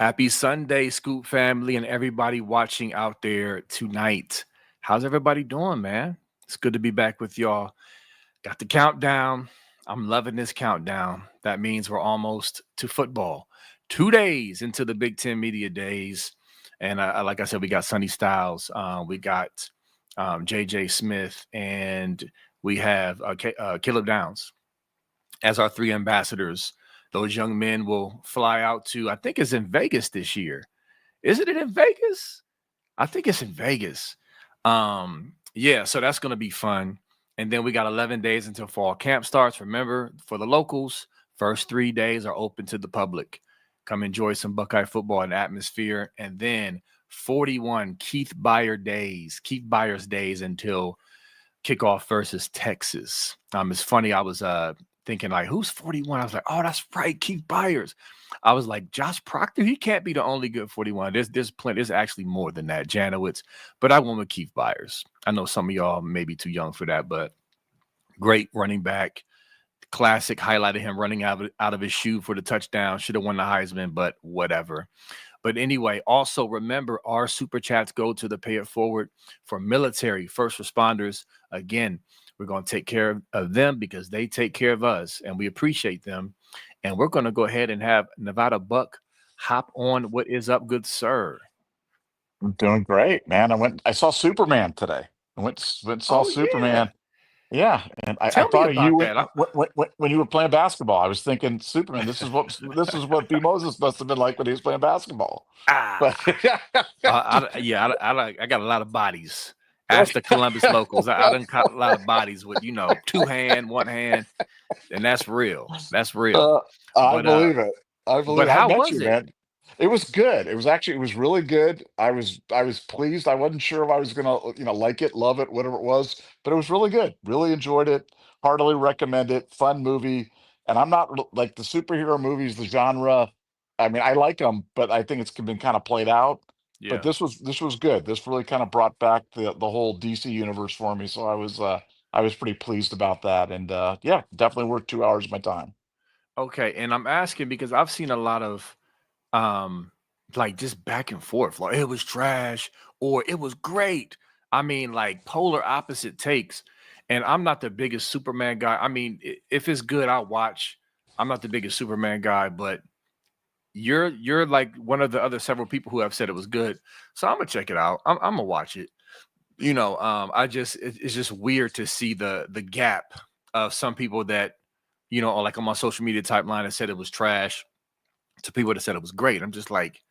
Happy Sunday, Scoop family, and everybody watching out there tonight. How's everybody doing, man? It's good to be back with y'all. Got the countdown. I'm loving this countdown. That means we're almost to football. 2 days into the Big Ten Media Days. And like I said, we got Sonny Styles. We got J.J. Smith, and we have Caleb Downs as our three ambassadors. Those young men will fly out to, I think it's in Vegas this year. Isn't it in Vegas? I think it's in Vegas. Yeah, so that's going to be fun. And then we got 11 days until fall camp starts. Remember, for the locals, first 3 days are open to the public. Come enjoy some Buckeye football and atmosphere. And then 41 Keith Byers days until kickoff versus Texas. It's funny, I was thinking like, who's 41? I was like, oh, that's right, Keith Byers. I was like, Josh Proctor, he can't be the only good 41. There's plenty. There's actually more than that, Janowitz. But I went with Keith Byers. I know some of y'all may be too young for that, but great running back. Classic, highlighted him running out of his shoe for the touchdown. Should have won the Heisman, but whatever. But anyway, also remember, our super chats go to the Pay It Forward for military first responders. Again, we're going to take care of them because they take care of us, and we appreciate them. And we're going to go ahead and have Nevadabuck hop on. What is up, good sir? I'm doing great, man. I saw Superman today. I went saw Superman. Yeah, and I thought of you when you were playing basketball. I was thinking, Superman. This is what B. Moses must have been like when he was playing basketball. But I got a lot of bodies. Ask the Columbus locals. I done caught a lot of bodies with, two hand, one hand, and that's real. That's real. I believe it. I believe it. How was it, man? It was good. It was really good. I was pleased. I wasn't sure if I was gonna, like it, love it, whatever it was, but it was really good. Really enjoyed it. Heartily recommend it. Fun movie. And I'm not like the superhero movies, the genre. I mean, I like them, but I think it's been kind of played out. Yeah. But this was good. This really kind of brought back the whole DC universe for me. So I was pretty pleased about that. And yeah, definitely worth 2 hours of my time. Okay, and I'm asking because I've seen a lot of like just back and forth, like it was trash or it was great. I mean, like polar opposite takes. And I'm not the biggest Superman guy. I mean, if it's good, I'll watch. I'm not the biggest Superman guy, but you're like one of the other several people who have said it was good. So I'm gonna check it out. I'm gonna watch it. It's just weird to see the gap of some people that, like on my social media timeline that said it was trash to people that said it was great. I'm just like,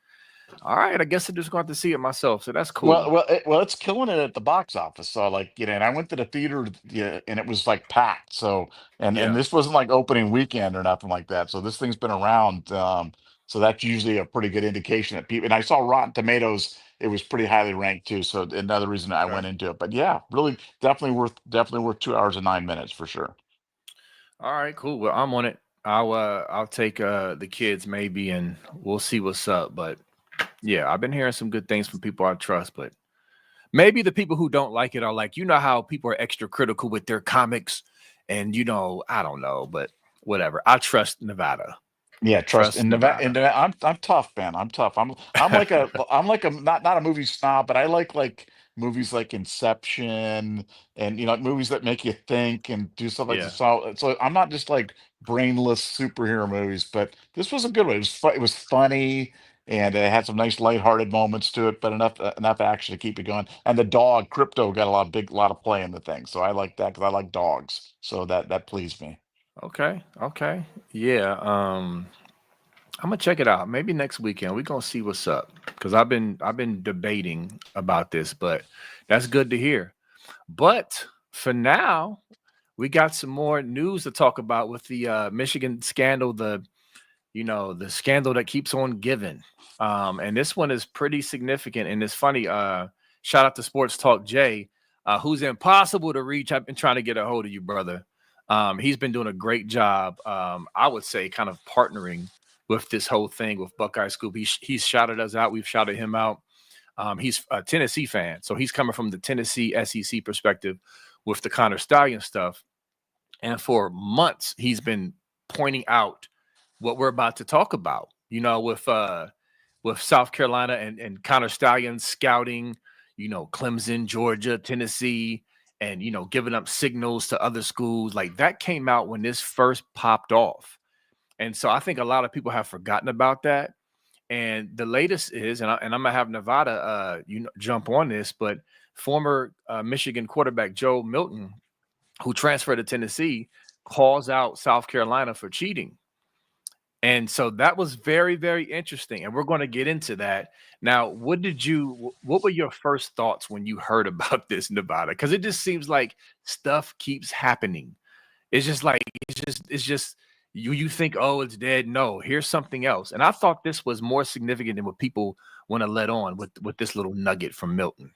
all right, I guess I'm just going to have to see it myself. So that's cool. Well, it's killing it at the box office. So and I went to the theater, and it was like packed. So, and this wasn't like opening weekend or nothing like that. So this thing's been around. So that's usually a pretty good indication that people, and I saw Rotten Tomatoes, it was pretty highly ranked too. So another reason I went into it, but yeah, really definitely worth 2 hours and 9 minutes for sure. All right, cool. Well, I'm on it. I'll take the kids maybe, and we'll see what's up. But yeah, I've been hearing some good things from people I trust, but maybe the people who don't like it are like, how people are extra critical with their comics, and I don't know, but whatever. I trust Nevada. Yeah, trust in Nevada. I'm tough, man. I'm tough. I'm like a not a movie snob, but I like movies like Inception and movies that make you think and do stuff like this. So I'm not just like brainless superhero movies, but this was a good one. It was funny, and it had some nice lighthearted moments to it, but enough action to keep it going. And the dog Crypto got a lot of play in the thing, so I like that because I like dogs. So that pleased me. Okay. Yeah. I'm gonna check it out. Maybe next weekend. We're gonna see what's up. Because I've been debating about this, but that's good to hear. But for now, we got some more news to talk about with the Michigan scandal, the scandal that keeps on giving. And this one is pretty significant. And it's funny. Shout out to Sports Talk Jay, who's impossible to reach. I've been trying to get a hold of you, brother. He's been doing a great job. I would say kind of partnering with this whole thing with Buckeye Scoop. He's shouted us out. We've shouted him out. He's a Tennessee fan. So he's coming from the Tennessee SEC perspective with the Connor Stallion stuff. And for months, he's been pointing out what we're about to talk about, with with South Carolina and Connor Stallions scouting, Clemson, Georgia, Tennessee, and giving up signals to other schools. Like that came out when this first popped off. And so I think a lot of people have forgotten about that. And the latest is, and I'm gonna have Nevada, jump on this, but former Michigan quarterback Joe Milton, who transferred to Tennessee, calls out South Carolina for cheating. And so that was very, very interesting. And we're going to get into that. Now, what were your first thoughts when you heard about this, Nevada? Because it just seems like stuff keeps happening. It's just like, it's just you think, oh, it's dead. No, here's something else. And I thought this was more significant than what people want to let on with this little nugget from Milton.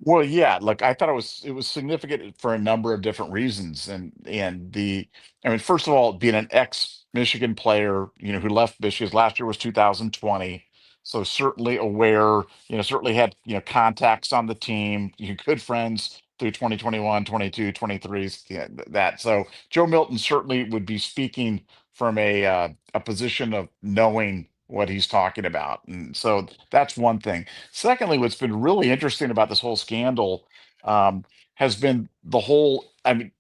Well, yeah, look, I thought it was significant for a number of different reasons, I mean, first of all, being an ex-Michigan player, who left Michigan last year was 2020, so certainly aware, certainly had contacts on the team, good friends through 2021, 22, 23, yeah, that. So Joe Milton certainly would be speaking from a position of knowing what he's talking about, and so that's one thing. Secondly, what's been really interesting about this whole scandal has been the whole, I mean,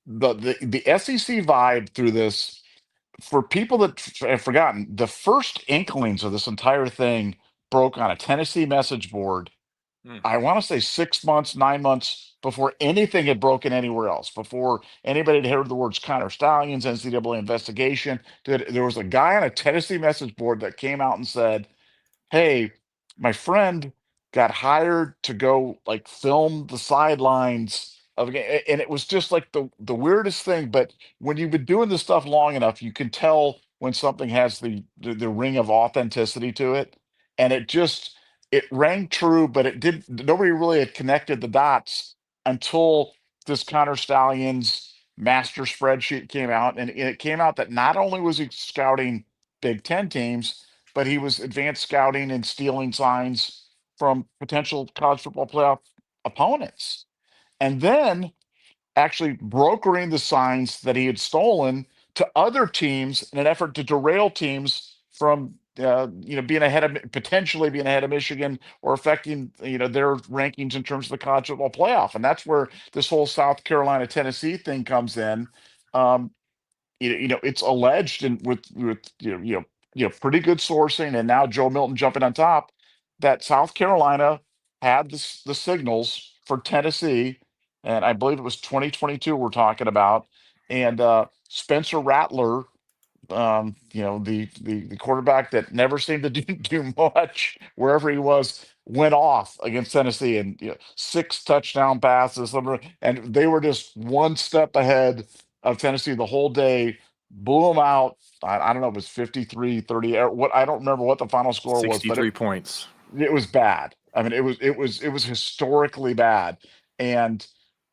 the SEC vibe through this. For people that have forgotten, the first inklings of this entire thing broke on a Tennessee message board. I want to say 6 months, 9 months before anything had broken anywhere else, before anybody had heard the words Connor Stallions, NCAA investigation. There was a guy on a Tennessee message board that came out and said, hey, my friend got hired to go like film the sidelines of a game, and it was just like the weirdest thing. But when you've been doing this stuff long enough, you can tell when something has the ring of authenticity to it, and it rang true, but it did. Nobody really had connected the dots until this Connor Stallions master spreadsheet came out, and it came out that not only was he scouting Big Ten teams, but he was advanced scouting and stealing signs from potential college football playoff opponents. And then actually brokering the signs that he had stolen to other teams in an effort to derail teams from being potentially being ahead of Michigan or affecting their rankings in terms of the college football playoff. And that's where this whole South Carolina Tennessee thing comes in. Um, it's alleged and with pretty good sourcing, and now Joe Milton jumping on top that South Carolina had the signals for Tennessee, and I believe it was 2022 we're talking about, and Spencer Rattler, the quarterback that never seemed to do much wherever he was, went off against Tennessee and 6 touchdown passes, and they were just one step ahead of Tennessee the whole day, blew them out. I don't know, it was 53-30. What, I don't remember what the final score was, but 63 points. it was bad. I mean, it was historically bad, and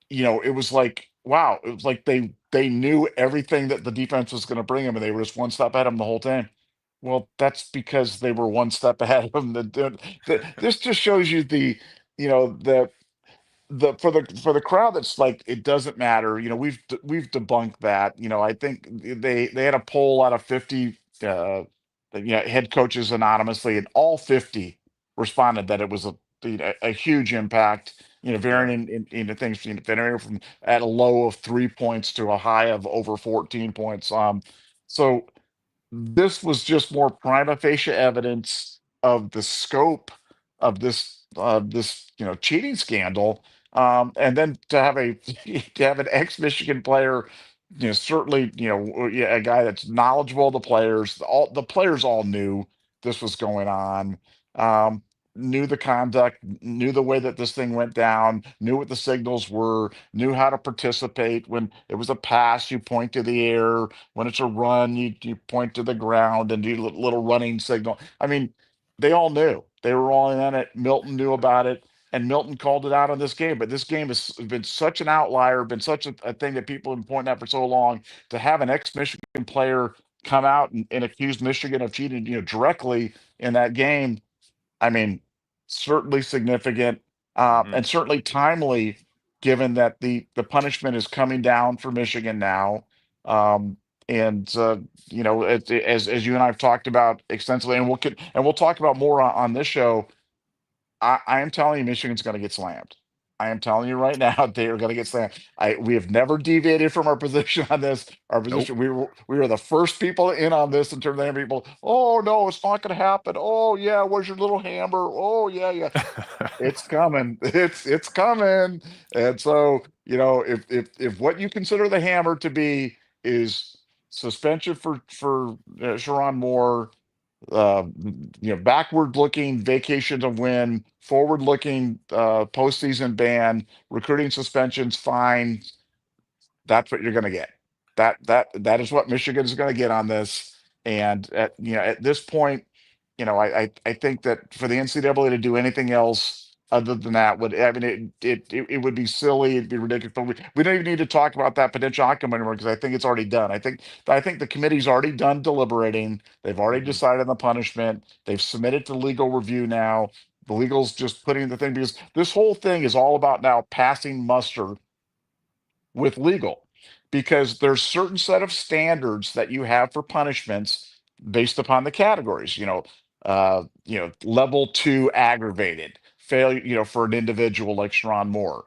it was like, wow, it was like they knew everything that the defense was going to bring them, and they were just one step ahead of them the whole time. Well, that's because they were one step ahead of them. This just shows you you know the for the crowd that's like it doesn't matter. We've debunked that. I think they had a poll out of 50 head coaches anonymously, and all 50 responded that it was a huge impact. Varying in things, varying from at a low of 3 points to a high of over 14 points. So this was just more prima facie evidence of the scope of this cheating scandal, and then to have to have an ex-Michigan player, certainly yeah, a guy that's knowledgeable of the players. All the players all knew this was going on, um, knew the conduct, knew the way that this thing went down, knew what the signals were, knew how to participate. When it was a pass, you point to the air. When it's a run, you point to the ground and do little running signal. I mean, they all knew. They were all in on it. Milton knew about it, and Milton called it out on this game. But this game has been such an outlier, been such a thing that people have been pointing out for so long. To have an ex-Michigan player come out and accuse Michigan of cheating, directly in that game, I mean, certainly significant, and certainly timely, given that the punishment is coming down for Michigan now. And as you and I have talked about extensively, and we'll talk about more on this show. I am telling you, Michigan's going to get slammed. I am telling you right now, they are going to get slammed. We have never deviated from our position on this. Our Nope. position, we were the first people in on this in terms of people. Oh no, it's not going to happen. Oh yeah, where's your little hammer? Oh yeah, yeah. It's coming. It's coming. And so, if what you consider the hammer to be is suspension for Sharon Moore, uh, backward looking vacation to win, forward looking postseason ban, recruiting suspensions, fine, that's what you're going to get. That is what Michigan is going to get on this. And at this point, I think that for the NCAA to do anything else other than that it would be silly, it'd be ridiculous. But we don't even need to talk about that potential outcome anymore because I think it's already done. I think the committee's already done deliberating. They've already Mhm. decided on the punishment. They've submitted to legal review now. The legal's just putting the thing because this whole thing is all about now passing muster with legal because there's certain set of standards that you have for punishments based upon the categories, level 2 aggravated failure, for an individual like Sharon Moore,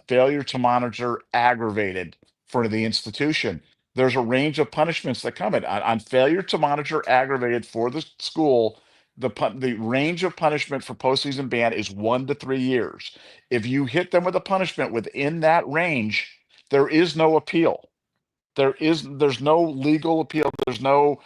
failure to monitor aggravated for the institution. There's a range of punishments that come in on failure to monitor aggravated for the school. The range of punishment for postseason ban is 1 to 3 years. If you hit them with a punishment within that range, there is no appeal. There's no legal appeal. There's no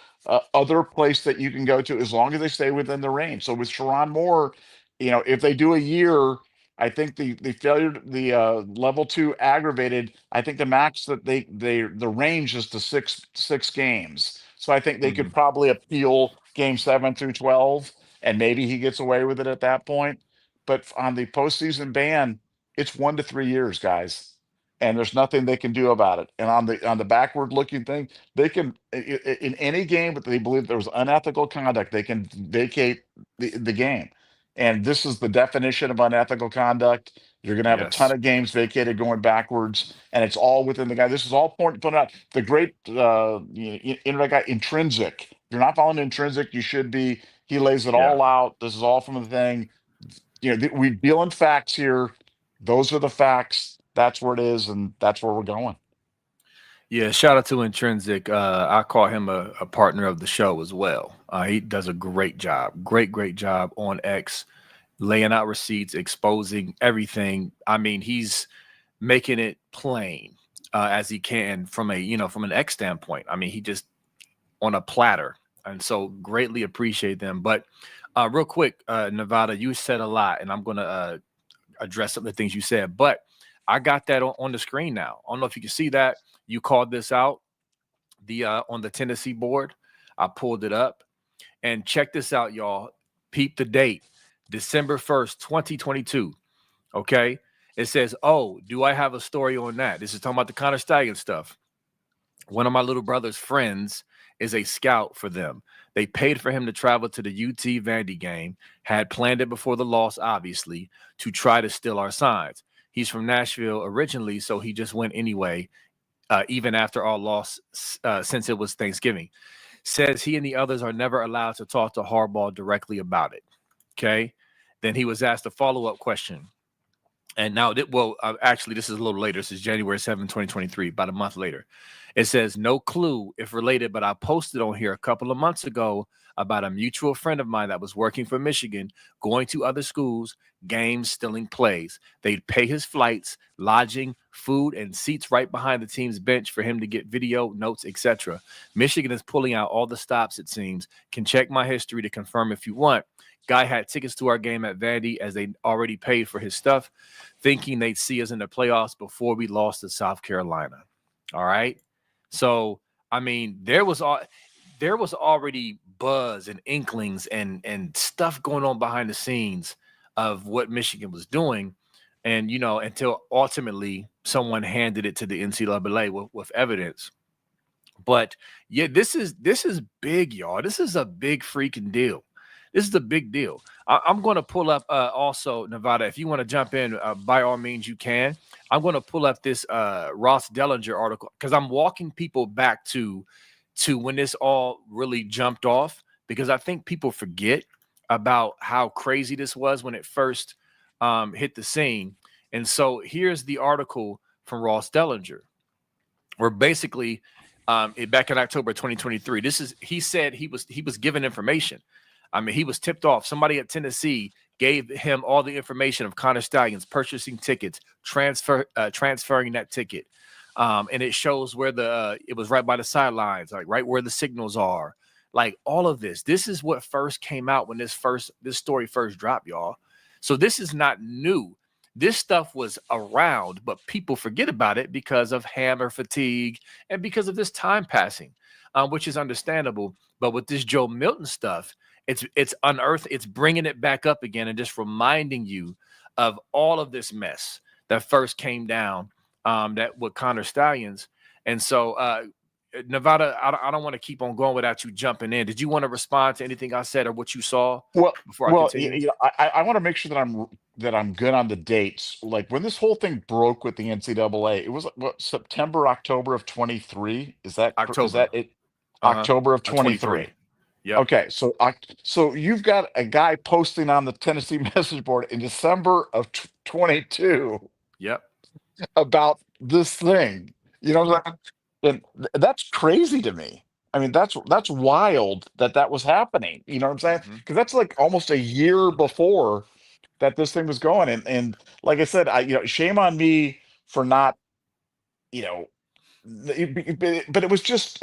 other place that you can go to as long as they stay within the range. So with Sharon Moore, if they do a year, I think the failure, the level 2 aggravated, I think the max that the range is to six games. So I think they could Mhm. probably appeal game 7 through 12, and maybe he gets away with it at that point. But on the postseason ban, it's 1 to 3 years, guys, and there's nothing they can do about it. And on the backward looking thing, they can in any game that they believe there was unethical conduct, they can vacate the game. And this is the definition of unethical conduct. You're going to have a ton Yes. of games vacated going backwards, and it's all within the guy. This is all pointed out. The great internet guy, Intrinsic. If you're not following Intrinsic, you should be. He lays it Yeah. all out. This is all from the thing. We deal in facts here. Those are the facts. That's where it is, and that's where we're going. Yeah, shout out to Intrinsic. I call him a partner of the show as well. He does a great job, great job on X, laying out receipts, exposing everything. I mean, he's making it plain as he can from from an X standpoint. I mean, he just on a platter, and so greatly appreciate them. But real quick, Nevada, you said a lot, and I'm gonna address some of the things you said, but I got that on the screen now. I don't know if you can see that. You called this out on the Tennessee board. I pulled it up and check this out, y'all. Peep the date, December 1st, 2022. Okay. It says, oh, do I have a story on that? This is talking about the Connor Steigen stuff. One of my little brother's friends is a scout for them. They paid for him to travel to the UT Vandy game, had planned it before the loss, obviously, to try to steal our signs. He's from Nashville originally, so he just went anyway, even after our loss, since it was Thanksgiving. Says he and the others are never allowed to talk to Harbaugh directly about it. Okay. Then he was asked a follow-up question. And now, actually, this is a little later. This is January 7, 2023, about a month later. It says, no clue if related, but I posted on here a couple of months ago about a mutual friend of mine that was working for Michigan, going to other schools, games, stealing plays. They'd pay his flights, lodging, food, and seats right behind the team's bench for him to get video, notes, etc. Michigan is pulling out all the stops, it seems. Can check my history to confirm if you want. Guy had tickets to our game at Vandy as they already paid for his stuff, thinking they'd see us in the playoffs before we lost to South Carolina. All right. So, I mean, there was already buzz and inklings and stuff going on behind the scenes of what Michigan was doing. And, until ultimately someone handed it to the NCAA with evidence. But yeah, this is big, y'all. This is a big freaking deal. This is a big deal. I'm going to pull up also, Nevada. If you want to jump in, by all means, you can. I'm going to pull up this Ross Dellinger article because I'm walking people back to when this all really jumped off, because I think people forget about how crazy this was when it first hit the scene. And so here's the article from Ross Dellinger, where basically back in October 2023, he said he was given information. I mean, he was tipped off. Somebody at Tennessee gave him all the information of Connor Stalions purchasing tickets, transferring that ticket. And it shows where it was right by the sidelines, like right where the signals are, like all of this. This is what first came out when this story first dropped, y'all. So this is not new. This stuff was around, but people forget about it because of hammer fatigue and because of this time passing, which is understandable. But with this Joe Milton stuff, it's unearthed, it's bringing it back up again and just reminding you of all of this mess that first came down that with Connor Stalions. And so, Nevada, I don't want to keep on going without you jumping in. Did you want to respond to anything I said or what you saw before I continue? I want to make sure that I'm good on the dates. Like when this whole thing broke with the NCAA, it was what, September, October of 23. Is that it? October of 23. Yeah. Okay, so you've got a guy posting on the Tennessee message board in December of 22. Yep. About this thing, and that's crazy to me. I mean, that's wild that was happening. You know what I'm saying? Because that's like almost a year before that this thing was going. And like I said, shame on me for not, but it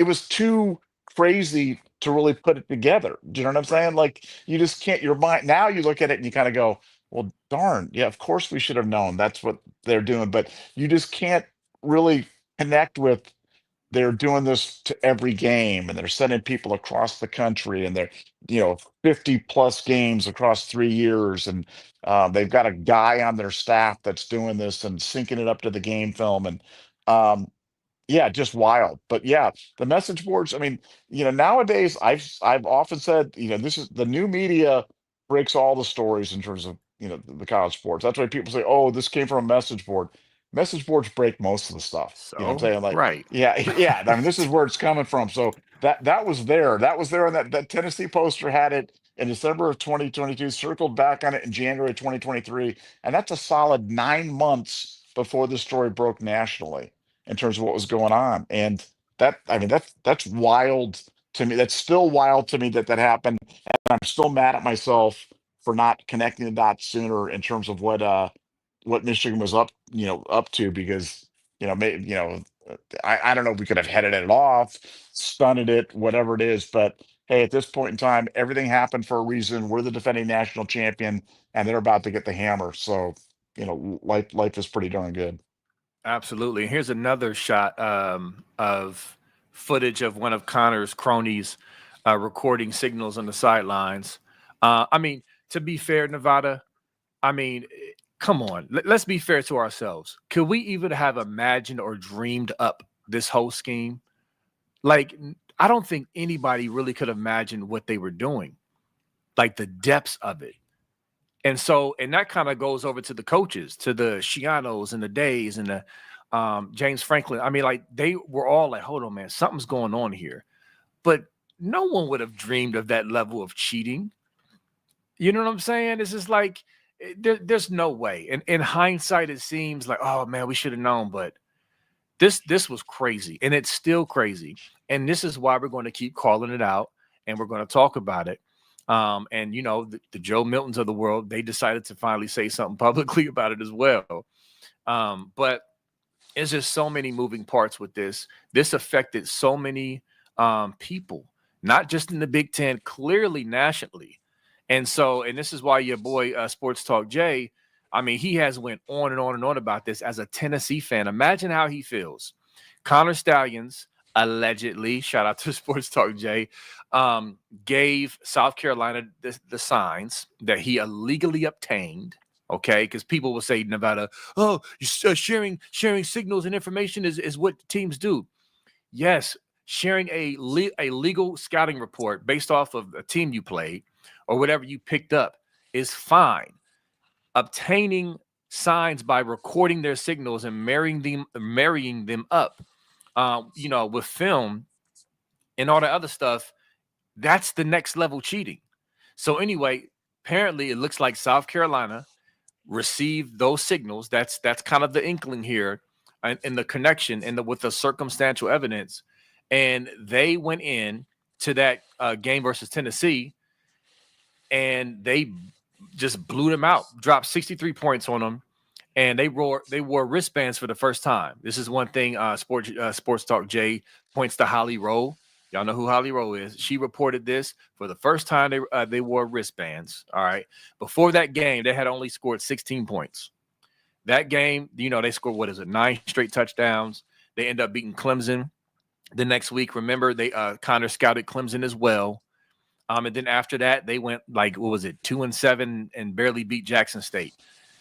was too crazy to really put it together. Do you know what I'm saying? Like you just can't. Your mind now, you look at it and you kind of go, well, darn, yeah, of course we should have known that's what they're doing, but you just can't really connect with. They're doing this to every game, and they're sending people across the country, and they're 50 plus games across 3 years, and they've got a guy on their staff that's doing this and syncing it up to the game film, and yeah, just wild. But yeah, the message boards, I mean, nowadays I've often said, this is the new media breaks all the stories in terms of, the college sports. That's why people say, "Oh, this came from a message board." Message boards break most of the stuff. You know what I'm So, saying? Like, right. yeah. I mean, this is where it's coming from. So that was there. That was there, and that Tennessee poster had it in December of 2022, circled back on it in January 2023, and that's a solid 9 months before the story broke nationally in terms of what was going on. And that's wild to me. That's still wild to me that happened. And I'm still mad at myself for not connecting the dots sooner in terms of what Michigan was up to, because, maybe, I don't know if we could have headed it off, stunned it, whatever it is. But hey, at this point in time, everything happened for a reason. We're the defending national champion, and they're about to get the hammer. So, life is pretty darn good. Absolutely. Here's another shot of footage of one of Connor's cronies recording signals on the sidelines. I mean, to be fair, Nevada, I mean, come on. Let's be fair to ourselves. Could we even have imagined or dreamed up this whole scheme? Like, I don't think anybody really could imagine what they were doing, like the depths of it. And that kind of goes over to the coaches, to the Shianos and the Days and the James Franklin. I mean, like they were all like, hold on, man, something's going on here. But no one would have dreamed of that level of cheating. You know what I'm saying? It's just like, there's no way. And in hindsight, it seems like, oh man, we should have known. But this was crazy, and it's still crazy. And this is why we're going to keep calling it out, and we're going to talk about it. And the Joe Miltons of the world, they decided to finally say something publicly about it as well. But it's just so many moving parts with this. This affected so many people, not just in the Big Ten, clearly nationally. And this is why your boy Sports Talk Jay, I mean, he has went on and on and on about this as a Tennessee fan. Imagine how he feels. Connor Stalions allegedly, shout out to Sports Talk Jay, gave South Carolina the signs that he illegally obtained. Okay, because people will say, Nevada, oh, sharing signals and information is what teams do. Yes, sharing a legal scouting report based off of a team you played or whatever you picked up is fine. Obtaining signs by recording their signals and marrying them up, with film and all the other stuff, that's the next level cheating. So anyway, apparently it looks like South Carolina received those signals. That's kind of the inkling here, and the connection, and with the circumstantial evidence, and they went in to that game versus Tennessee, and they just blew them out, dropped 63 points on them, and they wore wristbands for the first time. This is one thing. Sports Talk Jay points to Holly Rowe. Y'all know who Holly Rowe is. She reported this for the first time. They wore wristbands. All right. Before that game, they had only scored 16 points. That game, they scored 9 straight touchdowns. They end up beating Clemson the next week. Remember, they Connor scouted Clemson as well. And then after that, they went 2-7 and barely beat Jackson State.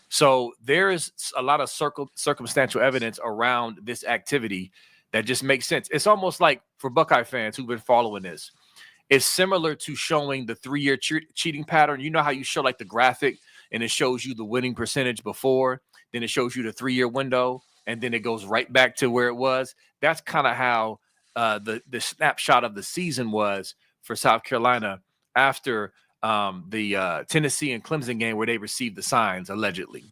So there is a lot of circumstantial evidence around this activity that just makes sense. It's almost like, for Buckeye fans who've been following this, it's similar to showing the 3-year cheating pattern. You know how you show the graphic and it shows you the winning percentage before, then it shows you the 3-year window, and then it goes right back to where it was. That's kind of how the snapshot of the season was for South Carolina after the Tennessee and Clemson game, where they received the signs allegedly.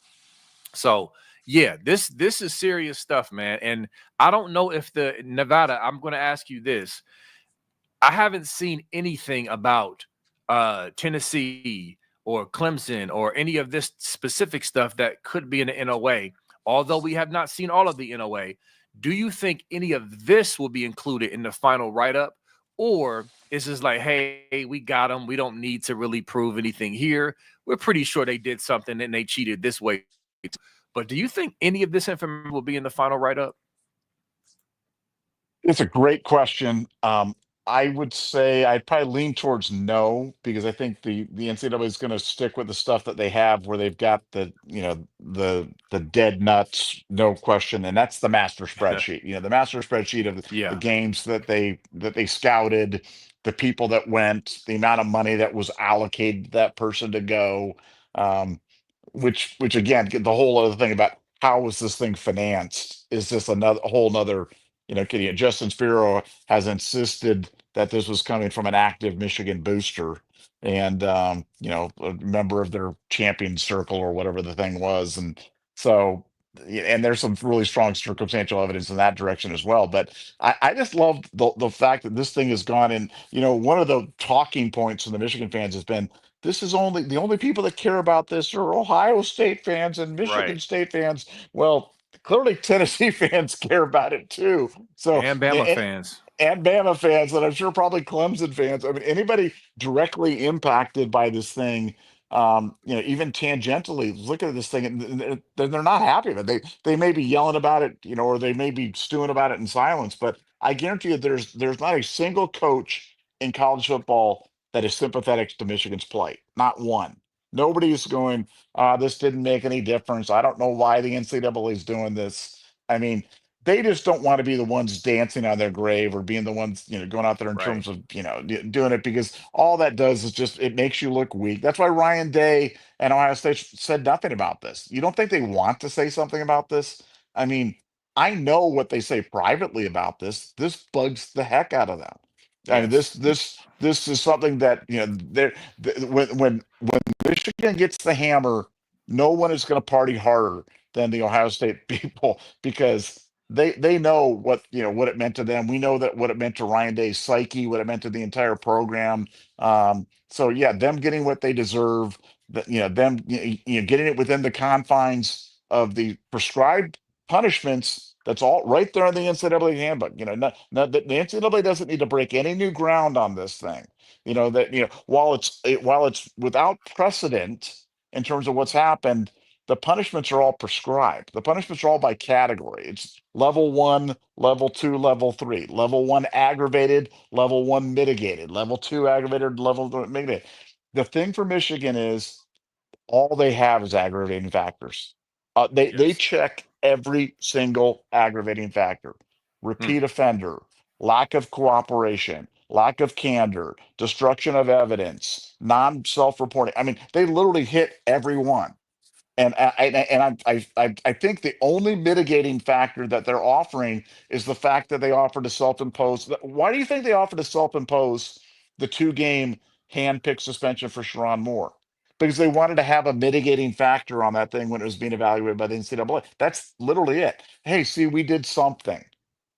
So yeah, this is serious stuff, man. And I don't know if the Nevada, I'm going to ask you this. I haven't seen anything about Tennessee or Clemson or any of this specific stuff that could be in the NOA, although we have not seen all of the NOA. Do you think any of this will be included in the final write-up? Or is this like, hey, we got them, we don't need to really prove anything here, we're pretty sure they did something and they cheated this way? But do you think any of this information will be in the final write-up? It's a great question. I would say I'd probably lean towards no, because I think the NCAA is going to stick with the stuff that they have, where they've got the dead nuts, no question, and that's the master spreadsheet. The master spreadsheet of the games that they scouted, the people that went, the amount of money that was allocated to that person to go. Which again, the whole other thing about how was this thing financed is just a whole nother, Justin Spiro has insisted that this was coming from an active Michigan booster, and a member of their champion circle or whatever the thing was. And so, and there's some really strong circumstantial evidence in that direction as well. But I just love the fact that this thing has gone in. One of the talking points from the Michigan fans has been, this is the only people that care about this are Ohio State fans and Michigan State fans. Well, clearly Tennessee fans care about it too. So, and Bama fans. And Bama fans, and I'm sure probably Clemson fans. I mean, anybody directly impacted by this thing, even tangentially looking at this thing, and they're not happy with it. They may be yelling about it, or they may be stewing about it in silence. But I guarantee you, there's not a single coach in college football that is sympathetic to Michigan's plight. Not one. Nobody's going, this didn't make any difference. I don't know why the NCAA is doing this. I mean, they just don't want to be the ones dancing on their grave, or being the ones, going out there in terms of, doing it, because all that does is just, it makes you look weak. That's why Ryan Day and Ohio State said nothing about this. You don't think they want to say something about this? I mean, I know what they say privately about this. This bugs the heck out of them. I mean, this is something that, when Michigan gets the hammer, no one is going to party harder than the Ohio State people, because they know what it meant to them. We know that what it meant to Ryan Day's psyche, what it meant to the entire program. So yeah, them getting what they deserve, that them getting it within the confines of the prescribed punishments. That's all right there in the NCAA handbook. The NCAA doesn't need to break any new ground on this thing. While it's without precedent in terms of what's happened, the punishments are all prescribed. The punishments are all by category. It's level 1, level 2, level 3. Level 1 aggravated, level 1 mitigated, level 2 aggravated, level 3 mitigated. The thing for Michigan is, all they have is aggravating factors. They check every single aggravating factor: repeat offender, lack of cooperation, lack of candor, destruction of evidence, non-self-reporting. I mean, they literally hit every one. And I think the only mitigating factor that they're offering is the fact that they offered to self-impose. Why do you think they offered to self-impose the 2-game hand-picked suspension for Sharon Moore? Because they wanted to have a mitigating factor on that thing when it was being evaluated by the NCAA. That's literally it. Hey, see, we did something.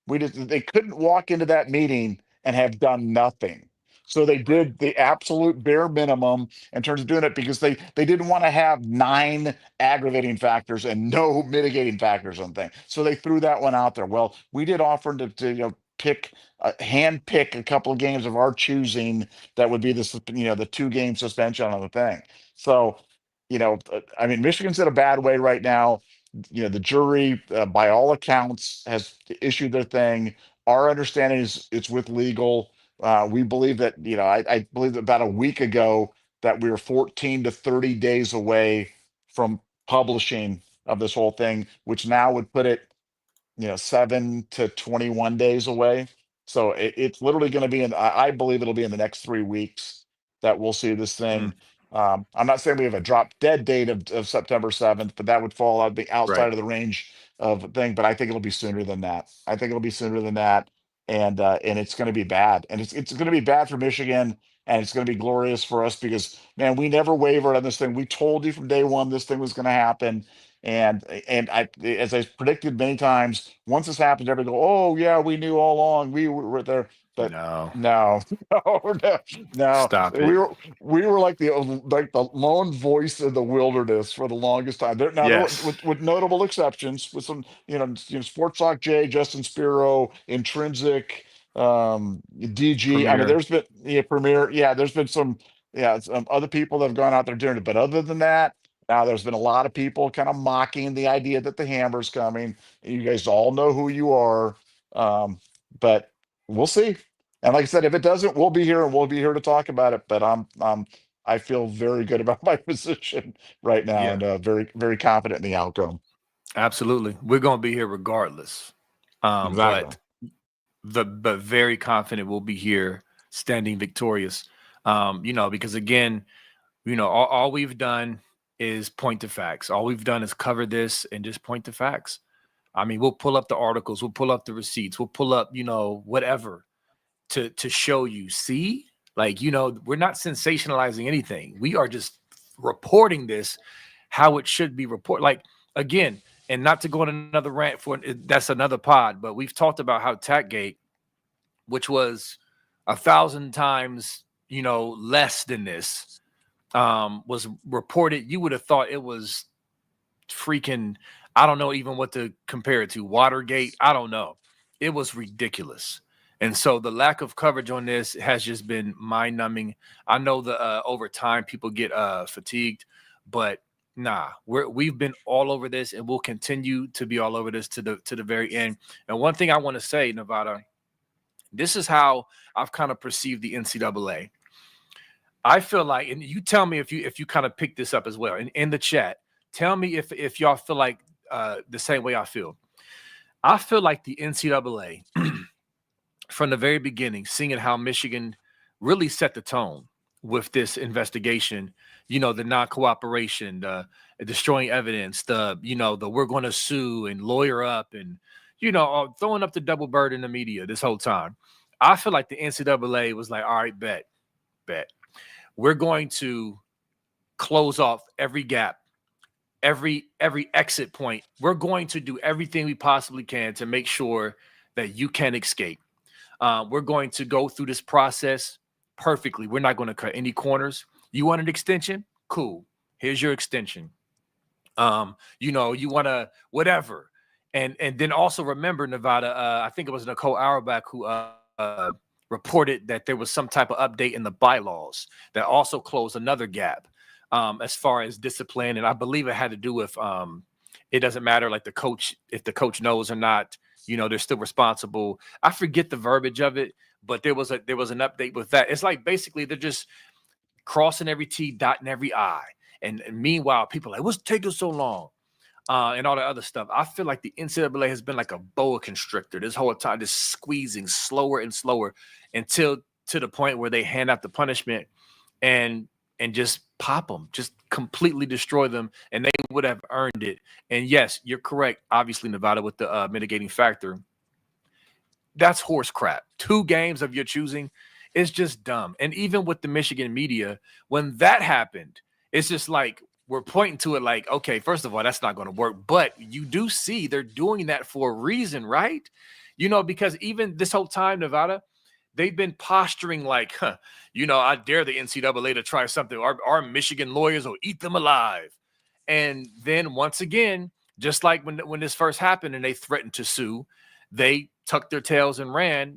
They couldn't walk into that meeting and have done nothing. So they did the absolute bare minimum in terms of doing it because they didn't want to have 9 aggravating factors and no mitigating factors on things. So they threw that one out there. Well, we did offer to hand pick a couple of games of our choosing that would be the 2-game suspension on the thing. So, I mean, Michigan's in a bad way right now. The jury, by all accounts, has issued their thing. Our understanding is it's with legal. We believe that, I believe that about a week ago that we were 14 to 30 days away from publishing of this whole thing, which now would put it 7 to 21 days away. So it's literally going to be I believe it'll be in the next 3 weeks that we'll see this thing. I'm not saying we have a drop dead date of September 7th, but that would fall out the outside Right. of the range of thing. But I think it'll be sooner than that. I think it'll be sooner than that. And it's going to be bad. And it's going to be bad for Michigan. And it's going to be glorious for us because, man, we never wavered on this thing. We told you from day one this thing was going to happen. And I, as I predicted many times, once this happens, everybody go, "Oh yeah, we knew all along. We were there." But No. no, no. Stop it. We were like the lone voice in the wilderness for the longest time. There were, Yes. with notable exceptions, with some Sports Talk J, Justin Spiro, Intrinsic, DG. I mean, Premier. there's been Premier. Yeah, there's been some some other people that have gone out there doing it. But other than that. Now, there's been a lot of people kind of mocking the idea that the hammer's coming. You guys all know who you are, but we'll see. And like I said, if it doesn't, we'll be here and we'll be here to talk about it. But I feel very good about my position right now Yeah. and very very confident in the outcome. Absolutely. We're gonna be here regardless. Exactly. But very confident we'll be here standing victorious. Because again, all we've done is point to facts. All we've done is cover this and just point to facts. I mean, we'll pull up the articles, we'll pull up the receipts, we'll pull up, whatever to show you. See, like, we're not sensationalizing anything. We are just reporting this how it should be reported. Like, again, and not to go on another rant that's another pod, but we've talked about how TACGate, which was 1,000 times, less than this, was reported. You would have thought it was freaking, I don't know even what to compare it to. Watergate. I don't know. It was ridiculous. And so the lack of coverage on this has just been mind numbing. I know the over time people get fatigued, but nah, we've been all over this and we'll continue to be all over this to the very end. And one thing I want to say, Nevada, this is how I've kind of perceived the NCAA. I feel like, and you tell me if you kind of pick this up as well in the chat. Tell me if y'all feel like the same way I feel. I feel like the NCAA from the very beginning, seeing how Michigan really set the tone with this investigation. The non-cooperation, the destroying evidence, the we're going to sue and lawyer up, and throwing up the double bird in the media this whole time. I feel like the NCAA was like, all right, bet. We're going to close off every gap, every exit point. We're going to do everything we possibly can to make sure that you can escape. We're going to go through this process perfectly. We're not going to cut any corners. You want an extension? Cool. Here's your extension. You want to whatever. And then also remember, Nevada, I think it was Nicole Auerbach who reported that there was some type of update in the bylaws that also closed another gap as far as discipline. And I believe it had to do with it doesn't matter like if the coach knows or not, they're still responsible. I forget the verbiage of it, but there was an update with that. It's like basically they're just crossing every T, dotting every I. And meanwhile, people are like, what's taking so long? And all the other stuff. I feel like the NCAA has been like a boa constrictor this whole time, just squeezing slower and slower until to the point where they hand out the punishment and just pop them, just completely destroy them, and they would have earned it. And yes, you're correct. Obviously, Nevada with the mitigating factor, that's horse crap. 2 games of your choosing is just dumb. And even with the Michigan media, when that happened, it's just like we're pointing to it like, okay, first of all, that's not going to work. But you do see they're doing that for a reason, right? Because even this whole time, Nevada, they've been posturing like, I dare the NCAA to try something. Our Michigan lawyers will eat them alive. And then once again, just like when this first happened and they threatened to sue, they tucked their tails and ran,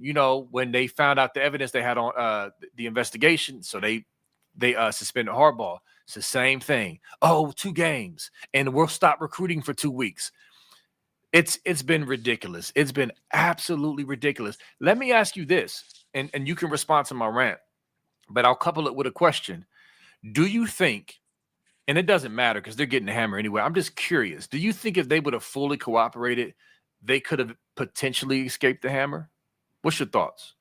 when they found out the evidence they had on the investigation. So they suspended Harbaugh. It's the same thing. Oh, 2 games, and we'll stop recruiting for 2 weeks. It's been ridiculous. It's been absolutely ridiculous. Let me ask you this, and you can respond to my rant, but I'll couple it with a question. Do you think, and it doesn't matter because they're getting the hammer anyway, I'm just curious, do you think if they would have fully cooperated, they could have potentially escaped the hammer? What's your thoughts?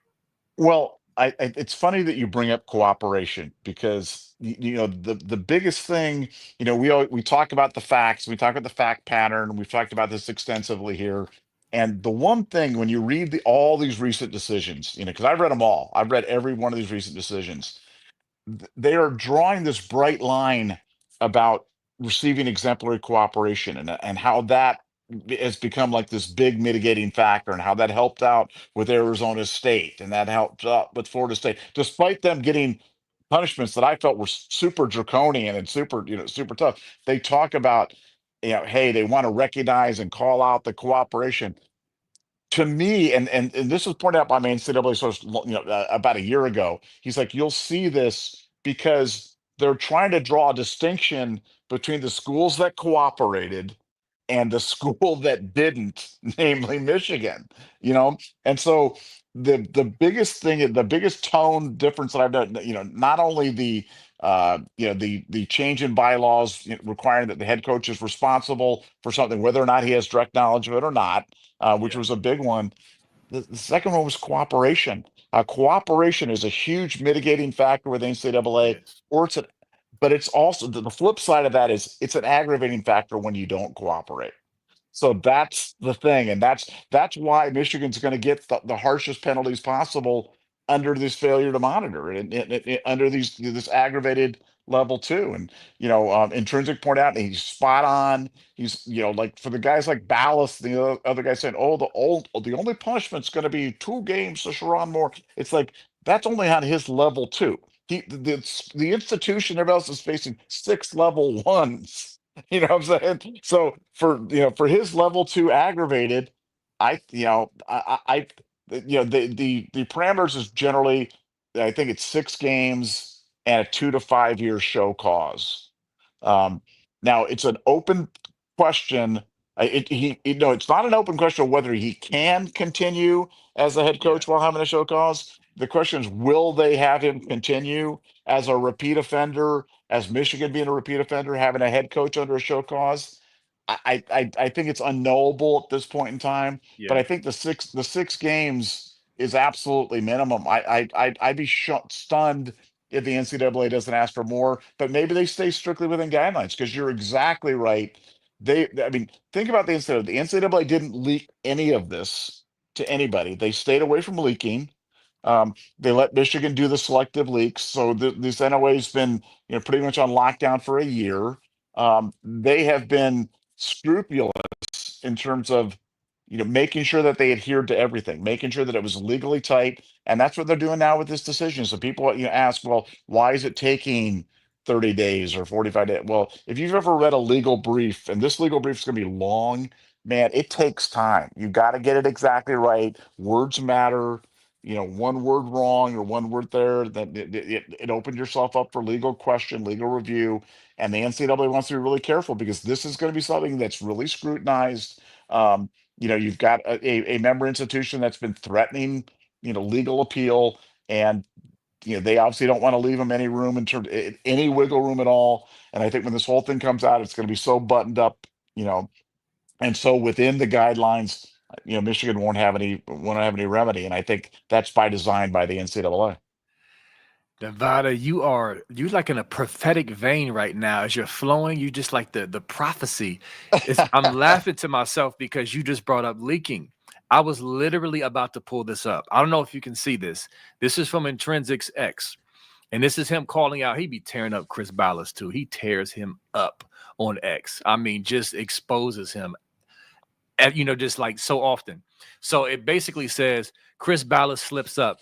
Well, it's funny that you bring up cooperation because the biggest thing, we talk about the facts, we talk about the fact pattern, we've talked about this extensively here. And the one thing when you read all these recent decisions, because I've read them all, I've read every one of these recent decisions, they are drawing this bright line about receiving exemplary cooperation and how that has become like this big mitigating factor and how that helped out with Arizona State and that helped out with Florida State, despite them getting punishments that I felt were super draconian and super tough. They talk about, hey, they want to recognize and call out the cooperation. To me, and this was pointed out by my NCAA source, about a year ago. He's like, you'll see this because they're trying to draw a distinction between the schools that cooperated and the school that didn't, namely Michigan. And so the biggest thing, the biggest tone difference that I've done, not only the change in bylaws requiring that the head coach is responsible for something, whether or not he has direct knowledge of it or not, which Yeah. was a big one. The second one was cooperation. Cooperation is a huge mitigating factor with NCAA, Yes. or but it's also the flip side of that is it's an aggravating factor when you don't cooperate. So that's the thing, and that's why Michigan's going to get the harshest penalties possible under this failure to monitor and under this aggravated level two. And Intrinsic point out, and he's spot on. He's like for the guys like Ballas, the other guy saying, "Oh, the only punishment's going to be 2 games to Sharon Moore." It's like that's only on his level two. The institution, everybody else is facing 6 level ones. You know what I'm saying? So for his level two aggravated, the parameters is generally, I think it's 6 games and a 2 to 5 year show cause. Um, Now it's an open question. It's not an open question of whether he can continue as a head Yeah. coach while having a show cause. The question is, will they have him continue as a repeat offender, as Michigan being a repeat offender, having a head coach under a show cause? I think it's unknowable at this point in time, but Yeah. I think the six games is absolutely minimum. I'd be stunned if the NCAA doesn't ask for more, but maybe they stay strictly within guidelines because you're exactly right. I mean, think about the NCAA. The NCAA didn't leak any of this to anybody. They stayed away from leaking. They let Michigan do the selective leaks. So this NOA has been, pretty much on lockdown for a year. They have been scrupulous in terms of, making sure that they adhered to everything, making sure that it was legally tight. And that's what they're doing now with this decision. So people, ask, well, why is it taking 30 days or 45 days? Well, if you've ever read a legal brief, and this legal brief is going to be long, man, it takes time. You got to get it exactly right. Words matter. One word wrong or one word there, that it opened yourself up for legal question, legal review. And the NCAA wants to be really careful because this is going to be something that's really scrutinized. You've got a member institution that's been threatening, legal appeal, and they obviously don't want to leave them any room in terms any wiggle room at all. And I think when this whole thing comes out, it's going to be so buttoned up, and so within the Michigan won't have any remedy. And I think that's by design by the NCAA. Nevada, you like in a prophetic vein right now. As you're flowing, you just like the prophecy. I'm laughing to myself because you just brought up leaking. I was literally about to pull this up. I don't know if you can see this. This is from Intrinsic's X. And this is him calling out. He be tearing up Chris Ballas too. He tears him up on X. I mean, just exposes him, just like so often. So it basically says Chris Ballas slips up.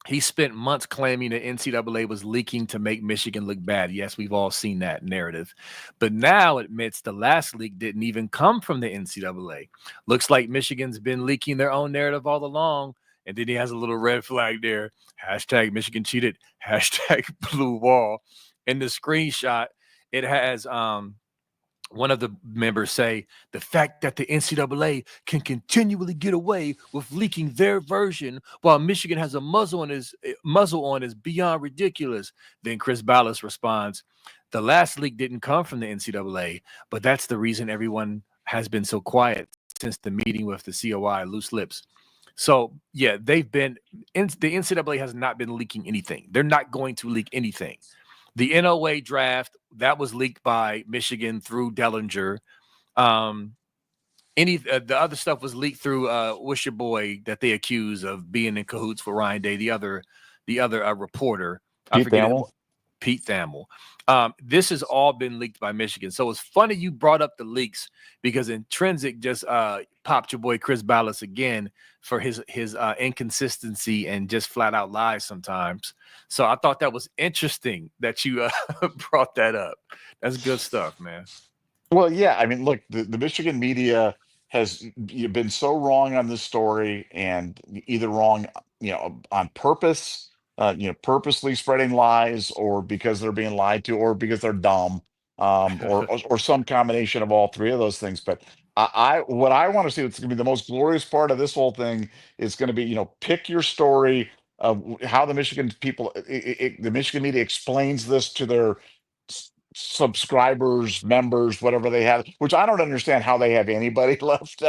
He spent months claiming the NCAA was leaking to make Michigan look bad. Yes, we've all seen that narrative. But now admits the last leak didn't even come from the NCAA. Looks like Michigan's been leaking their own narrative all along. And then he has a little red flag there. Hashtag Michigan cheated. Hashtag blue wall. In the screenshot, it has one of the members say the fact that the NCAA can continually get away with leaking their version while Michigan has a muzzle on is beyond ridiculous. Then Chris Ballas responds, the last leak didn't come from the NCAA, but that's the reason everyone has been so quiet since the meeting with the COI, loose lips. So, yeah, the NCAA has not been leaking anything. They're not going to leak anything. The NOA draft, that was leaked by Michigan through Dellinger. The other stuff was leaked through what's your boy that they accuse of being in cahoots for Ryan Day, the other reporter. Pete Thamel. Pete Thamel. This has all been leaked by Michigan. So it's funny you brought up the leaks because Intrinsic just popped your boy Chris Ballas again for his inconsistency and just flat out lies sometimes. So I thought that was interesting that you brought that up. That's good stuff, man. Well, yeah. I mean, look, the Michigan media has been so wrong on this story, and either wrong, on purpose, purposely spreading lies, or because they're being lied to, or because they're dumb, or some combination of all three of those things. But what I want to see, what's going to be the most glorious part of this whole thing, is going to be, pick your story of how the Michigan people, the Michigan media explains this to their subscribers, members, whatever they have, which I don't understand how they have anybody left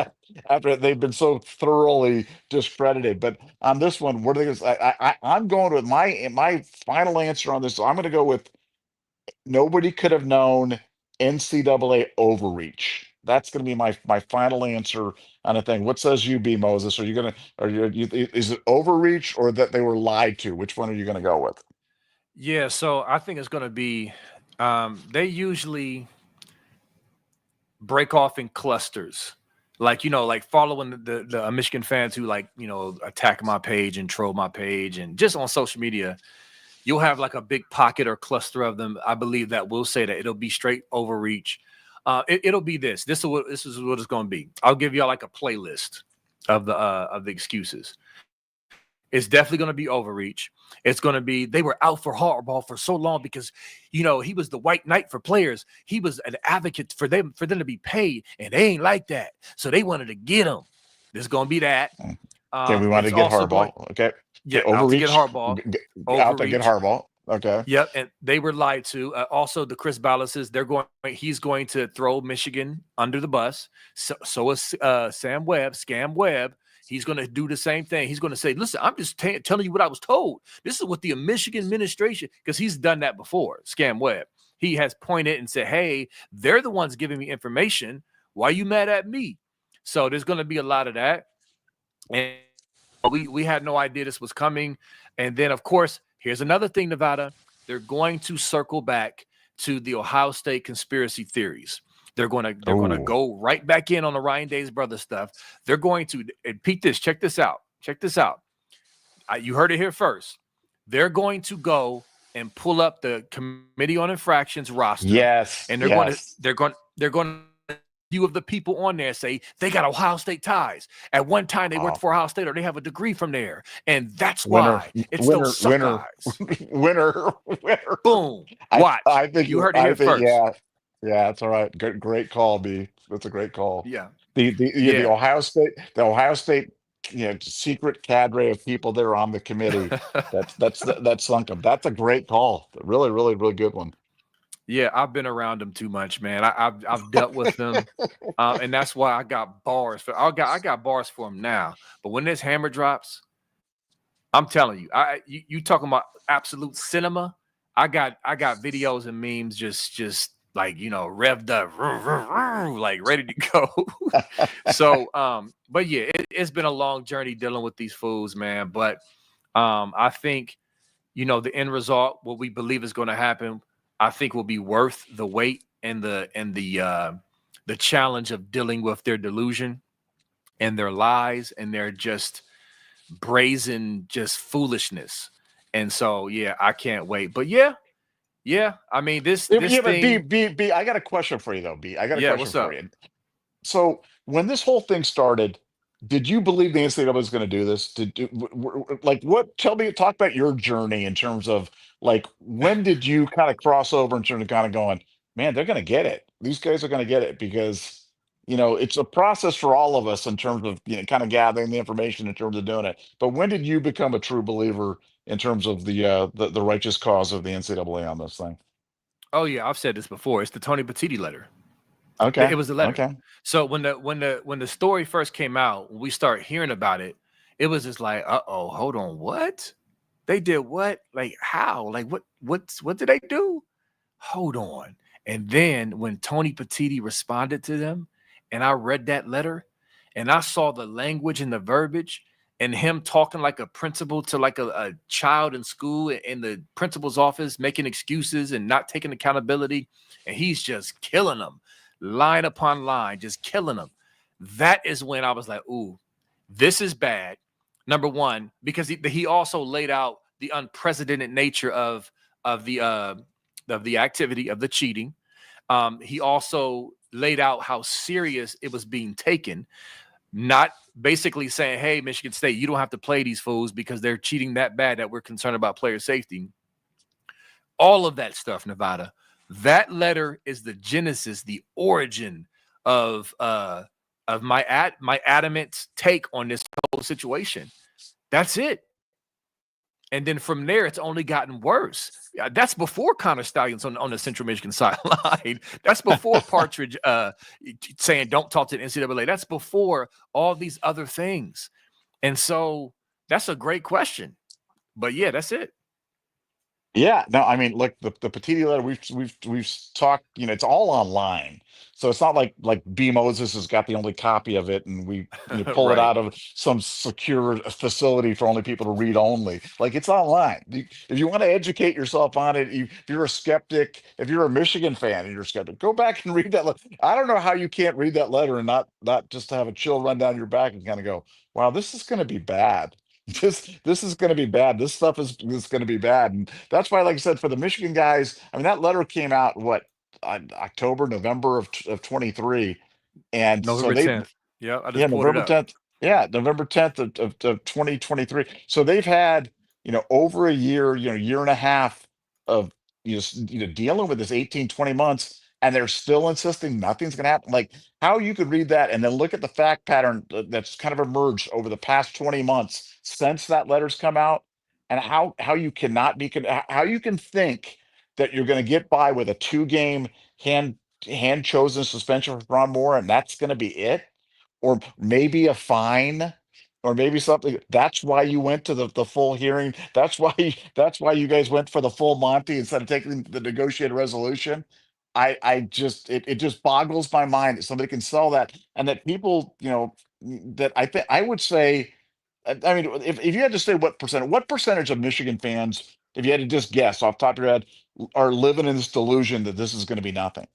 after they've been so thoroughly discredited. But on this one, what are they going to, I'm going with my final answer on this. I'm going to go with nobody could have known NCAA overreach. That's going to be my final answer on a thing. What says you, B Moses? Are you going to, is it overreach or that they were lied to? Which one are you going to go with? Yeah, so I think it's going to be, they usually break off in clusters, like following the Michigan fans who attack my page and troll my page, and just on social media, you'll have like a big pocket or cluster of them. I believe that will say that it'll be straight overreach. It'll be this. This is what it's going to be. I'll give y'all like a playlist of the excuses. It's definitely going to be overreach. It's going to be they were out for Harbaugh for so long because, he was the white knight for players. He was an advocate for them to be paid, and they ain't like that. So they wanted to get him. There's going to be that. Okay, we want to get Harbaugh. Okay. Yeah, out to get Harbaugh. Out to get Harbaugh. Okay. Yep, and they were lied to. Also, the Chris Ballases, he's going to throw Michigan under the bus. So is Sam Webb, Scam Webb. He's going to do the same thing. He's going to say, listen, I'm just telling you what I was told. This is what the Michigan administration, because he's done that before, Scam Webb. He has pointed and said, hey, they're the ones giving me information. Why are you mad at me? So there's going to be a lot of that. And we had no idea this was coming. And then, of course, here's another thing, Nevada. They're going to circle back to the Ohio State conspiracy theories. They're going to go right back in on the Ryan Day's brother stuff. They're going to, and Pete, check this out. You heard it here first. They're going to go and pull up the Committee on Infractions roster. Yes. And they're going to few of the people on there say they got Ohio State ties. At one time they worked for Ohio State, or they have a degree from there. And that's why it's those suck guys. Winner. Boom. Watch. I think you heard it here first. Yeah, that's all right. Great call, B. That's a great call. Yeah. The Ohio State, secret cadre of people that are on the committee. that's sunk them. That's a great call. Really, really, really good one. Yeah, I've been around them too much, man. I've dealt with them, and that's why I got bars. I got bars for them now. But when this hammer drops, I'm telling you, you talking about absolute cinema. I got videos and memes just like, revved up, like ready to go. So but yeah, it's been a long journey dealing with these fools, man. But I think, the end result, what we believe is going to happen, I think will be worth the wait and the challenge of dealing with their delusion and their lies and their just brazen just foolishness. And so yeah, I can't wait. But yeah, I mean this But B, thing. B, B, I got a question for you though, B. I got a Yeah, question what's for up? you. So when this whole thing started, did you believe the NCAA was going to do this? Like what? Talk about your journey in terms of like when did you kind of cross over in terms of kind of going, man, they're going to get it. These guys are going to get it because it's a process for all of us in terms of kind of gathering the information in terms of doing it. But when did you become a true believer in terms of the righteous cause of the NCAA on this thing? Oh yeah, I've said this before. It's the Tony Petiti letter. It Okay, was the letter. okay. So when the story first came out, when we start hearing about it, it was just like, uh-oh, hold on, what? They did what? Like how? Like what did they do? Hold on. And then when Tony Petiti responded to them, and I read that letter, and I saw the language and the verbiage, and him talking like a principal to like a child in school in the principal's office, making excuses and not taking accountability, and he's just killing them, line upon line, just killing them. That is when I was like, ooh, this is bad. Number one, because he also laid out the unprecedented nature of the activity of the cheating. He also laid out how serious it was being taken, not basically saying, hey, Michigan State, you don't have to play these fools because they're cheating that bad that we're concerned about player safety. All of that stuff, Nevada. That letter is the genesis, the origin of my adamant take on this whole situation. That's it. And then from there, it's only gotten worse. That's before Connor Stallions on the Central Michigan sideline. That's before Partridge saying don't talk to the NCAA. That's before all these other things. And so that's a great question. But yeah, that's it. Yeah, no, I mean, look, the Petiti letter we've talked, it's all online. So it's not like B Moses has got the only copy of it and we pull it Right. out of some secure facility for only people to read only. Like it's online. If you want to educate yourself on it, if you're a skeptic, if you're a Michigan fan and you're a skeptic, go back and read that letter. I don't know how you can't read that letter and not just have a chill run down your back and kind of go, wow, this is going to be bad. This is going to be bad. This stuff is going to be bad, and that's why, like I said, for the Michigan guys, I mean, that letter came out what October, November of 23, and so November they 10th. Yeah, I yeah, just pulled it November up. 10th. Yeah, November 10th of 2023. So they've had, over a year, year and a half of dealing with this 18, 20 months, and they're still insisting nothing's gonna happen. Like how you could read that and then look at the fact pattern that's kind of emerged over the past 20 months since that letter's come out, and how you cannot be how you can think that you're gonna get by with a two-game hand chosen suspension for Ron Moore, and that's gonna be it or maybe a fine or maybe something. That's why you went to the full hearing. That's why you guys went for the full Monty instead of taking the negotiated resolution. I just it just boggles my mind that somebody can sell that and that people, that I think I would say, I mean, if you had to say what percentage of Michigan fans, if you had to just guess off the top of your head, are living in this delusion that this is going to be nothing?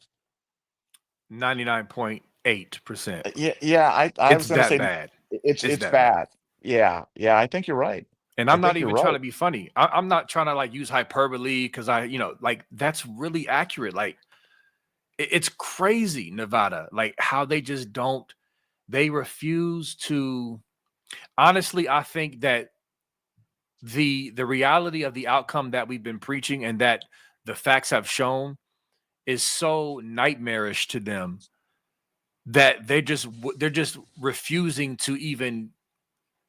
99.8%. Yeah, I It's was gonna that say bad. It's it's that bad. bad. Yeah, I think you're right. And I I'm not think you're even trying to right. be funny. I'm not trying to like use hyperbole because like that's really accurate. Like it's crazy, Nevada, like how they just they refuse to. Honestly, I think that the reality of the outcome that we've been preaching and that the facts have shown is so nightmarish to them that they're just refusing to even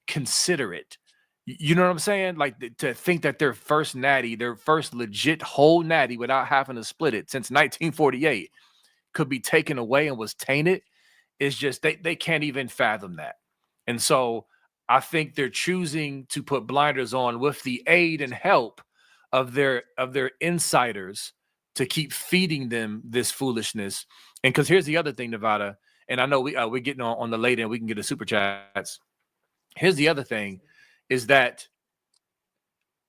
consider it. You know what I'm saying? Like to think that their first natty, their first legit whole natty without having to split it since 1948 could be taken away and was tainted is just they can't even fathom that. And so I think they're choosing to put blinders on with the aid and help of their insiders to keep feeding them this foolishness. And because here's the other thing, Nevada, and I know we're getting on the late end, we can get the super chats. Here's the other thing, is that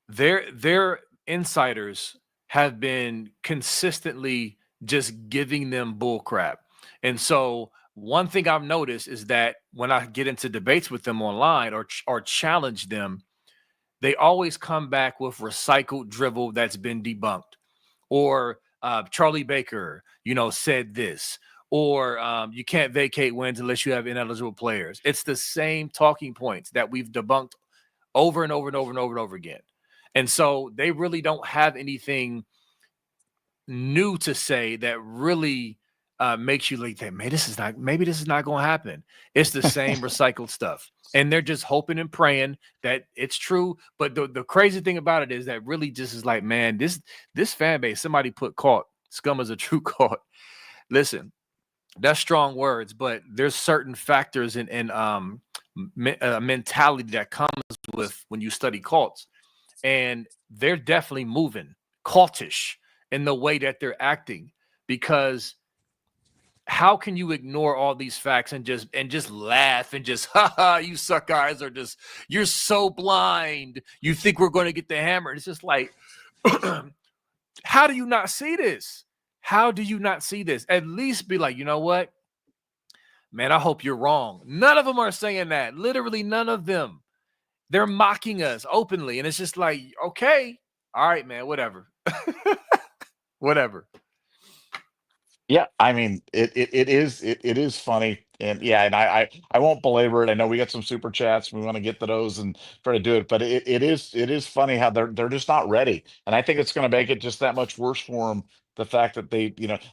their insiders have been consistently just giving them bull crap. And so one thing I've noticed is that when I get into debates with them online or challenge them, they always come back with recycled drivel that's been debunked, or Charlie Baker, said this, or you can't vacate wins unless you have ineligible players. It's the same talking points that we've debunked over and over and over and over and over again. And so they really don't have anything new to say that really makes you like, maybe this is not going to happen. It's the same recycled stuff. And they're just hoping and praying that it's true. But the crazy thing about it is that really just is like, man, this fan base, somebody put caught, scum is a true caught. Listen, that's strong words, but there's certain factors and mentality that comes with when you study cults. And they're definitely moving cultish in the way that they're acting, because how can you ignore all these facts and just laugh and just you suck guys, or just you're so blind, you think we're going to get the hammer? It's just like how do you not see this? How do you not see this? At least be like, you know what, man, I hope you're wrong. None of them are saying that. Literally none of them. They're mocking us openly, and it's just like, okay, all right, man, whatever. Whatever. Yeah, I mean, it is funny, and yeah, and I won't belabor it. I know we got some super chats. We want to get to those and try to do it, but it is funny how they're just not ready, and I think it's going to make it just that much worse for them. The fact that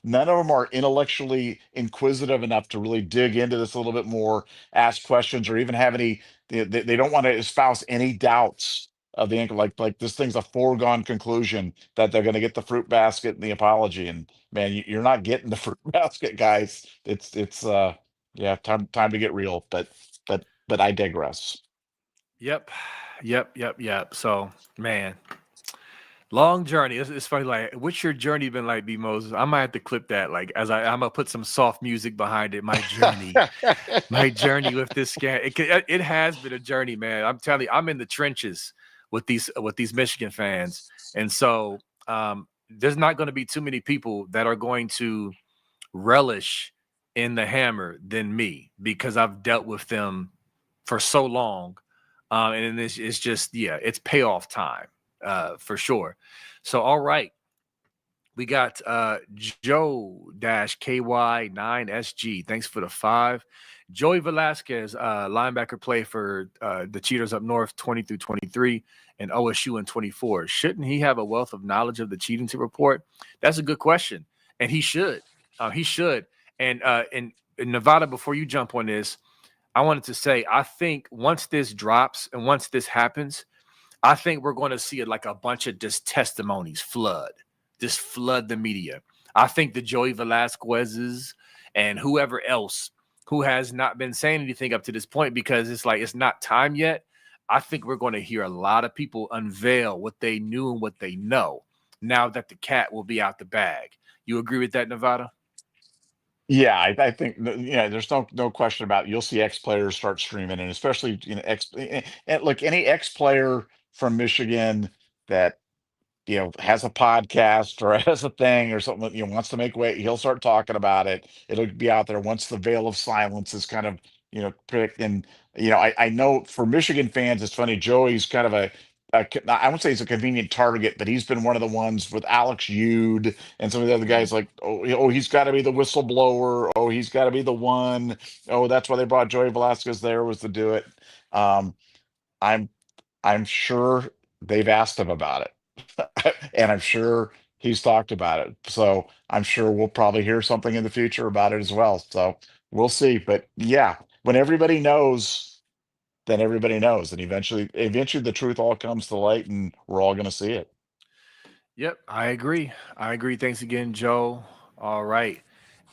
none of them are intellectually inquisitive enough to really dig into this a little bit more, ask questions, or even have any. They don't want to espouse any doubts of the anchor. Like this thing's a foregone conclusion that they're going to get the fruit basket and the apology, and man, you're not getting the fruit basket, guys. It's yeah, time to get real. But I digress. Yep. Yep. So, man, long journey. It's funny. Like, what's your journey been like, B Moses? I might have to clip that. Like, I'm gonna put some soft music behind it. My journey with this scam. It has been a journey, man. I'm telling you, I'm in the trenches with these Michigan fans, and so there's not going to be too many people that are going to relish in the hammer than me, because I've dealt with them for so long. And it's just, yeah, it's payoff time for sure. So, all right. We got Joe-KY9SG. Thanks for the 5. Joey Velasquez, linebacker, play for the Cheaters up north, 20 through 23, and OSU in 24. Shouldn't he have a wealth of knowledge of the cheating to report? That's a good question, and he should. He should. And in Nevada, before you jump on this, I wanted to say, I think once this drops and once this happens, I think we're going to see it like a bunch of just testimonies flood the media. I think the Joey Velasquez's and whoever else who has not been saying anything up to this point, because it's like it's not time yet. I think we're going to hear a lot of people unveil what they knew and what they know now that the cat will be out the bag. You agree with that, Nevada? Yeah, I think yeah, there's no question about it. You'll see ex players start streaming, and especially and look, any ex player from Michigan that has a podcast or has a thing or something, wants to make weight, he'll start talking about it. It'll be out there once the veil of silence is kind of, pricked. And, I know for Michigan fans, it's funny, Joey's kind of I won't say he's a convenient target, but he's been one of the ones with Alex Ude and some of the other guys like, oh, he's got to be the whistleblower. Oh, he's got to be the one. Oh, that's why they brought Joey Velasquez there, was to do it. Um, I'm I'm sure they've asked him about it, and I'm sure he's talked about it. So I'm sure we'll probably hear something in the future about it as well. So we'll see. But yeah, when everybody knows, then everybody knows, and eventually the truth all comes to light, and we're all going to see it. Yep, I agree. Thanks again, Joe. All right.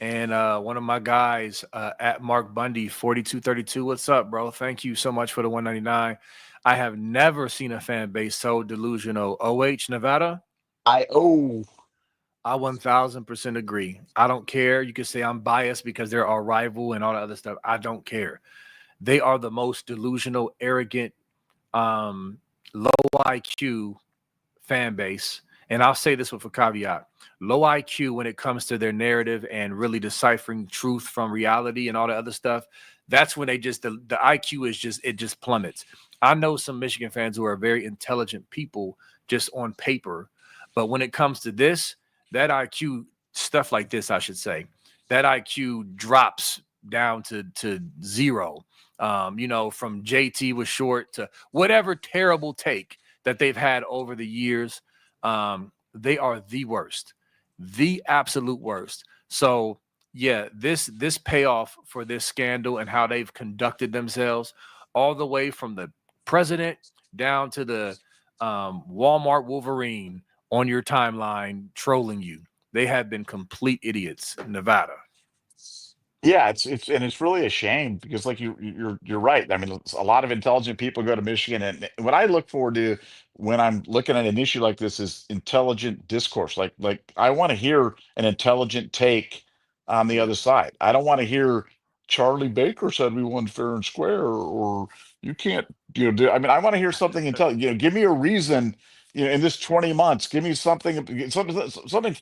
And one of my guys at Mark Bundy 4232. What's up, bro? Thank you so much for the 199. I have never seen a fan base so delusional. OH Nevada. Oh, I 1000% agree. I don't care. You can say I'm biased because they're our rival and all that other stuff. I don't care. They are the most delusional, arrogant, low IQ fan base. And I'll say this with a caveat: low IQ when it comes to their narrative and really deciphering truth from reality and all the other stuff. That's when they just the IQ is just it just plummets. I know some Michigan fans who are very intelligent people just on paper, but when it comes to this, that IQ stuff like this, I should say, that IQ drops down to zero. From JT was short to whatever terrible take that they've had over the years. They are the worst, the absolute worst. So yeah, this payoff for this scandal and how they've conducted themselves, all the way from the president down to the Walmart Wolverine on your timeline trolling you. They have been complete idiots in Nevada. yeah, it's really a shame because like you're right. I mean, a lot of intelligent people go to Michigan, and what I look forward to when I'm looking at an issue like this is intelligent discourse. Like I want to hear an intelligent take on the other Yep. side. I don't want to hear Charlie Baker said we won fair and square, or you can't, I mean, I want to hear something intelligent. Give me a reason. In this 20 months, give me something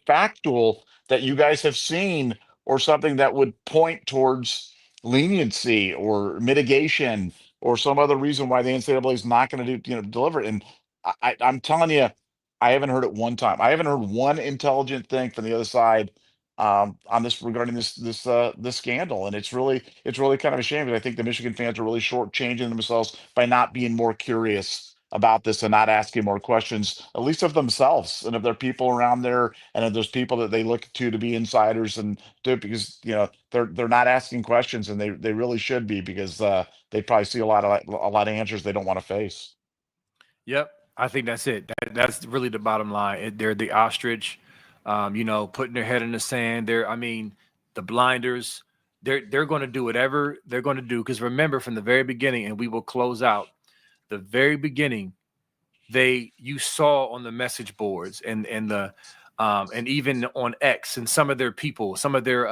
factual that you guys have seen, or something that would point towards leniency or mitigation or some other reason why the NCAA is not going to deliver it. And I'm telling you, I haven't heard it one time. I haven't heard one intelligent thing from the other side on this regarding this scandal. And it's really kind of a shame, because I think the Michigan fans are really shortchanging themselves by not being more curious about this and not asking more questions, at least of themselves and of their people around there, and of those people that they look to be insiders, and do it because they're not asking questions, and they really should be, because they probably see a lot of answers they don't want to face. Yep, I think that's it. That's really the bottom line. They're the ostrich, putting their head in the sand. I mean, the blinders. They're going to do whatever they're going to do. Because remember, from the very beginning, and we will close out the very beginning. You saw on the message boards and even on X, and some of their people, some of their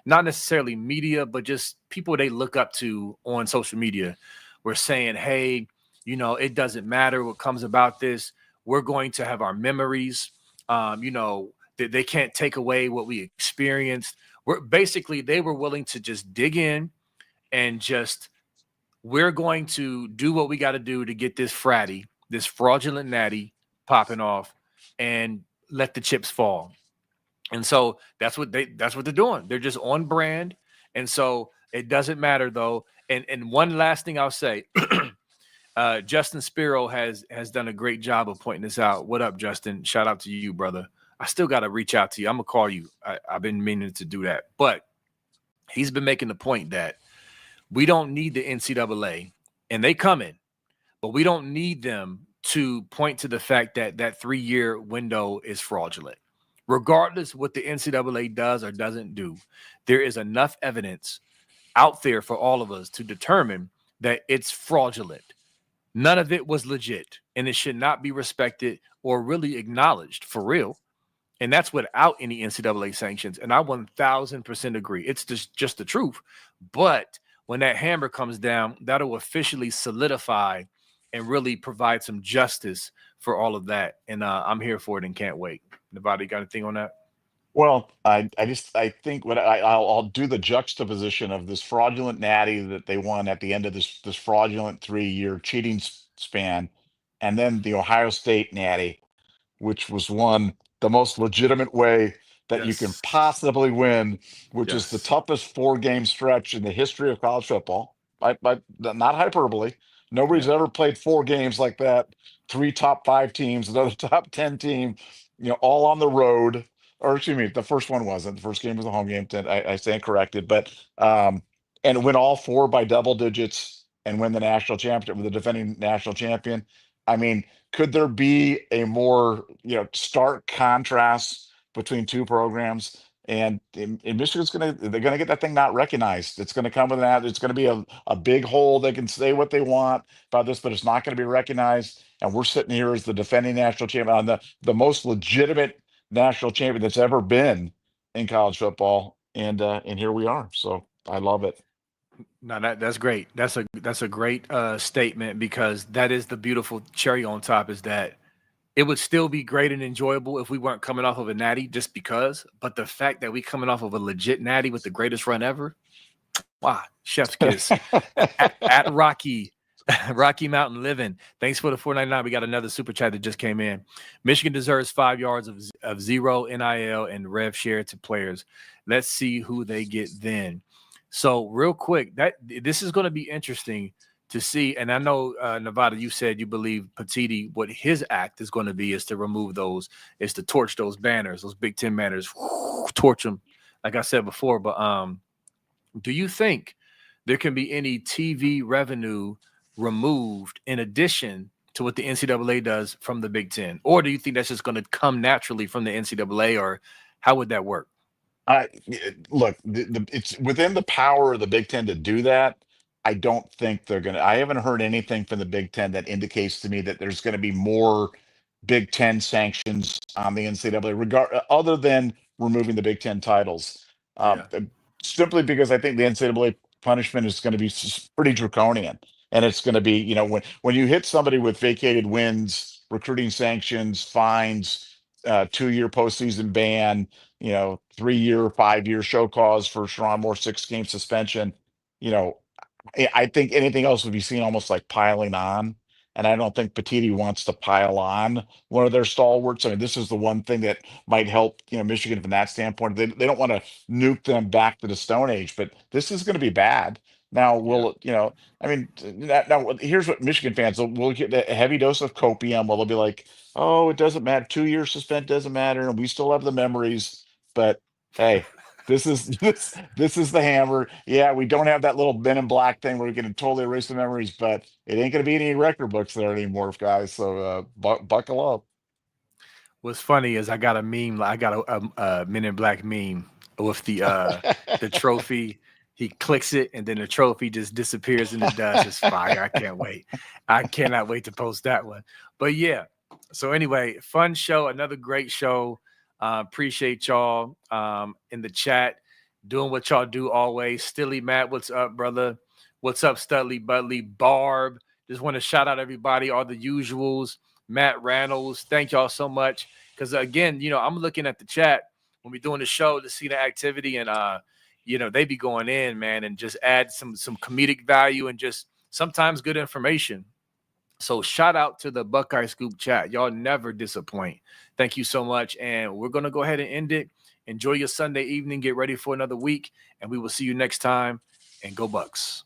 not necessarily media, but just people they look up to on social media, were saying, "Hey, it doesn't matter what comes about this. We're going to have our memories. They can't take away what we experienced." They were willing to just dig in and just, we're going to do what we got to do to get this fraudulent natty popping off, and let the chips fall. And so that's what they're doing. They're just on brand. And so it doesn't matter though. And one last thing I'll say, Justin Spiro has done a great job of pointing this out. What up, Justin? Shout out to you, brother. I still got to reach out to you. I'm gonna call you. I've been meaning to do that, but he's been making the point that we don't need the NCAA, and they come in, but we don't need them to point to the fact that that 3-year window is fraudulent. Regardless what the NCAA does or doesn't do, there is enough evidence out there for all of us to determine that it's fraudulent. None of it was legit, and it should not be respected or really acknowledged for real. And that's without any NCAA sanctions. And I 1000% agree. It's just the truth. But when that hammer comes down, that'll officially solidify and really provide some justice for all of that. And I'm here for it and can't wait. Nobody got anything on that? Well, I think I'll do the juxtaposition of this fraudulent natty that they won at the end of this fraudulent 3-year cheating span, and then the Ohio State natty, which was won the most legitimate way that you can Yes. possibly win, which is the Yes. toughest 4-game stretch in the history of college football. Not hyperbole. Nobody's Yeah. ever played 4 games like that. 3 top 5 teams, another top 10 team, all on the road. Or excuse me, the first one wasn't. The first game was a home game. I stand corrected, but and win all 4 by double digits and win the national championship with the defending national champion. I mean, could there be a more stark contrast between two programs? And Michigan's they're gonna get that thing not recognized. It's gonna come with that. It's gonna be a big hole. They can say what they want about this, but it's not gonna be recognized. And we're sitting here as the defending national champion on the most legitimate national champion that's ever been in college football. And here we are. So I love it. No, that's great. That's a great statement, because that is the beautiful cherry on top, is that it would still be great and enjoyable if we weren't coming off of a natty just because. But the fact that we coming off of a legit natty with the greatest run ever, wow, chef's kiss. at Rocky Mountain Living. Thanks for the $4.99. We got another super chat that just came in. Michigan deserves 5 yards of zero NIL and rev share to players. Let's see who they get then. So real quick, this is going to be interesting to see. And I know, Nevada, you said you believe Petiti, what his act is going to be is to remove those, is to torch those banners, those Big Ten banners, torch them, like I said before. But do you think there can be any TV revenue removed in addition to what the NCAA does from the Big Ten? Or do you think that's just going to come naturally from the NCAA, or how would that work? Look, it's within the power of the Big Ten to do that. I don't think they're going to. I haven't heard anything from the Big Ten that indicates to me that there's going to be more Big Ten sanctions on the NCAA, other than removing the Big Ten titles. Simply because I think the NCAA punishment is going to be pretty draconian, and it's going to be, when you hit somebody with vacated wins, recruiting sanctions, fines, 2-year postseason ban, 3-year, 5-year show cause for Sherrone Moore, 6-game suspension. I think anything else would be seen almost like piling on. And I don't think Petiti wants to pile on one of their stalwarts. I mean, this is the one thing that might help, Michigan from that standpoint. They don't want to nuke them back to the Stone Age, but this is going to be bad. Now, now here's what Michigan fans will get: a heavy dose of copium. Well, they'll be like, oh, it doesn't matter. 2-year suspend doesn't matter. And we still have the memories. But hey, this is this is the hammer. Yeah, we don't have that little Men in Black thing where we can totally erase the memories, but it ain't gonna be any record books there anymore, guys. So buckle up. What's funny is I got a meme. I got a Men in Black meme with the trophy. He clicks it, and then the trophy just disappears in the dust. It's fire. I can't wait. I cannot wait to post that one. But yeah. So anyway, fun show. Another great show. Appreciate y'all in the chat doing what y'all do always. Stilly Matt, what's up, brother? What's up, Studley, Budley, Barb? Just want to shout out everybody, all the usuals. Matt Reynolds, thank y'all so much. Because again, I'm looking at the chat when we're doing the show to see the activity, and they be going in, man, and just add some comedic value and just sometimes good information. So shout out to the Buckeye Scoop chat. Y'all never disappoint. Thank you so much. And we're going to go ahead and end it. Enjoy your Sunday evening. Get ready for another week. And we will see you next time. And go Bucks.